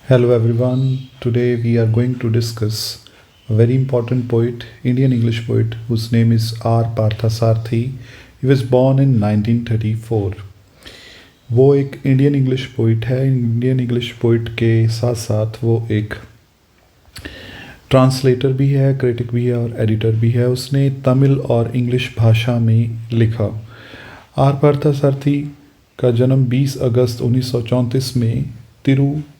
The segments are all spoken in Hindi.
Hello everyone. Today we are going to discuss a very important poet, Indian English poet, whose name is R. Parthasarathi. He was born in 1934. वो एक इंडियन इंग्लिश पोइट है. इंडियन इंग्लिश पोइट के साथ साथ वो एक ट्रांसलेटर भी है, क्रिटिक भी है और एडिटर भी है. उसने तमिल और इंग्लिश भाषा में लिखा. आर पार्थसारथी का जन्म 20 अगस्त 1934 में तिरुपरीतुराई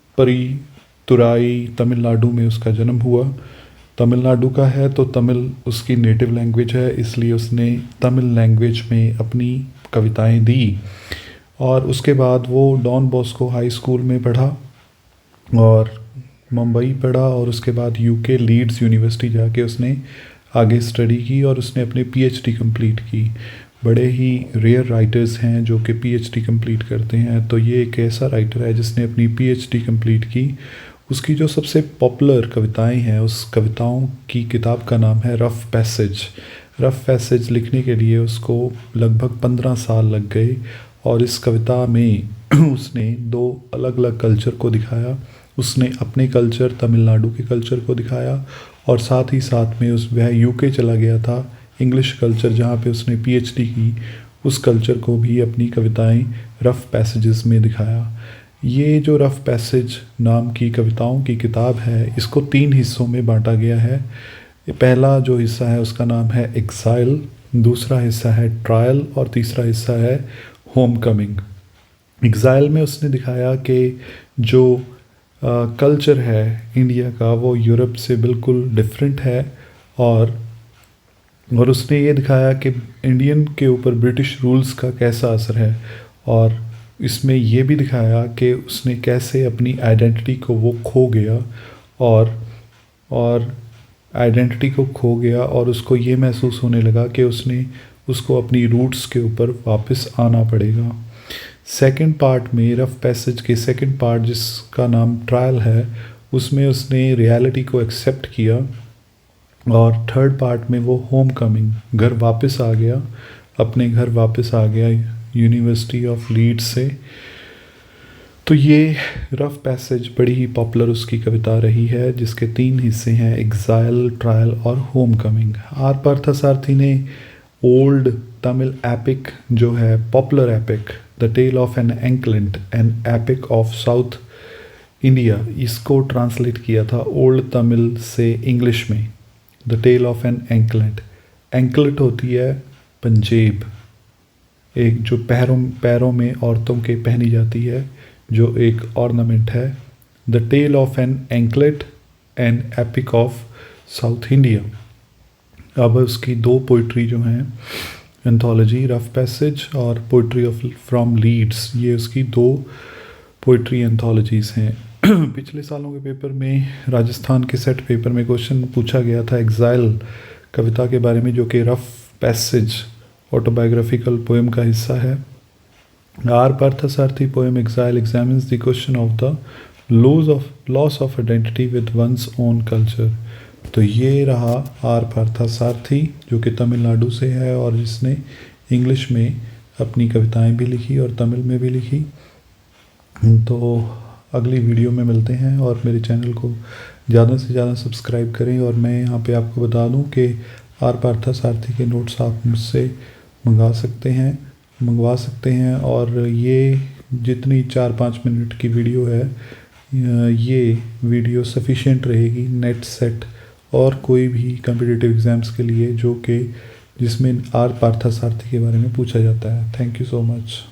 तमिलनाडु में उसका जन्म हुआ. तमिलनाडु का है तो तमिल उसकी नेटिव लैंग्वेज है, इसलिए उसने तमिल लैंग्वेज में अपनी कविताएं दी. और उसके बाद वो डॉन बॉस्को हाई स्कूल में पढ़ा और मुंबई पढ़ा और उसके बाद यूके लीड्स यूनिवर्सिटी जाके उसने आगे स्टडी की और उसने अपनी पीएचडी कंप्लीट की. बड़े ही रेयर राइटर्स हैं जो कि पीएचडी कंप्लीट करते हैं, तो ये एक ऐसा राइटर है जिसने अपनी पीएचडी कंप्लीट की. उसकी जो सबसे पॉपुलर कविताएं हैं, उस कविताओं की किताब का नाम है रफ़ पैसेज. रफ़ पैसेज लिखने के लिए उसको लगभग 15 साल लग गए और इस कविता में उसने दो अलग अलग कल्चर को दिखाया. उसने अपने कल्चर तमिलनाडु के कल्चर को दिखाया और साथ ही साथ में वह यूके चला गया था. इंग्लिश कल्चर जहाँ पे उसने पीएचडी की, उस कल्चर को भी अपनी कविताएं रफ़ पैसेजेस में दिखाया. ये जो रफ़ पैसेज नाम की कविताओं की किताब है, इसको 3 हिस्सों में बांटा गया है. पहला जो हिस्सा है उसका नाम है एग्ज़ाइल, दूसरा हिस्सा है ट्रायल और तीसरा हिस्सा है होम कमिंग. एग्ज़ाइल में उसने दिखाया कि जो कल्चर है इंडिया का वो यूरोप से बिल्कुल डिफरेंट है और उसने ये दिखाया कि इंडियन के ऊपर ब्रिटिश रूल्स का कैसा असर है. और इसमें ये भी दिखाया कि उसने कैसे अपनी आइडेंटिटी को वो खो गया और आइडेंटिटी को खो गया और उसको ये महसूस होने लगा कि उसको अपनी रूट्स के ऊपर वापस आना पड़ेगा. सेकंड पार्ट में रफ़ पैसेज के सेकंड पार्ट जिसका नाम ट्रायल है, उसमें उसने रियलिटी को एक्सेप्ट किया. और थर्ड पार्ट में वो होम कमिंग, घर वापस आ गया, अपने घर वापस आ गया यूनिवर्सिटी ऑफ लीड्स से. तो ये रफ़ पैसेज बड़ी ही पॉपुलर उसकी कविता रही है, जिसके 3 हिस्से हैं एग्ज़ाइल, ट्रायल और होम कमिंग. आर पार्थसारथी ने ओल्ड तमिल एपिक जो है popular epic the tale of an anklet an epic of South India, इसको ट्रांसलेट किया था ओल्ड तमिल से इंग्लिश में. The tale of an anklet. Anklet होती है पंजेब, एक जो पैरों में औरतों के पहनी जाती है, जो एक ऑर्नामेंट है. The tale of an anklet an epic of South India. अब उसकी 2 पोइट्री जो हैं, एंथोलॉजी रफ़ पैसेज और पोइट्री ऑफ फ्रॉम लीड्स, ये उसकी 2 पोइट्री एंथोलॉजीज़ हैं. पिछले सालों के पेपर में, राजस्थान के सेट पेपर में क्वेश्चन पूछा गया था एग्ज़ाइल कविता के बारे में, जो कि रफ़ पैसेज ऑटोबायोग्राफिकल पोएम का हिस्सा है. R Parthasarathy poem exile examines the question of the loss of identity with one's own culture. तो ये रहा आर पार्थसारथी, जो कि तमिलनाडु से है और जिसने इंग्लिश में अपनी कविताएं भी लिखी और तमिल में भी लिखी. तो अगली वीडियो में मिलते हैं और मेरे चैनल को ज़्यादा से ज़्यादा सब्सक्राइब करें. और मैं यहाँ पे आपको बता दूँ कि आर पार्थसारथी के नोट्स आप मुझसे मंगवा सकते हैं और ये जितनी 4-5 मिनट की वीडियो है, ये वीडियो सफिशिएंट रहेगी नेट सेट और कोई भी कॉम्पिटिटिव एग्ज़ाम्स के लिए जिसमें आर पार्थसारथी के बारे में पूछा जाता है. Thank you so much.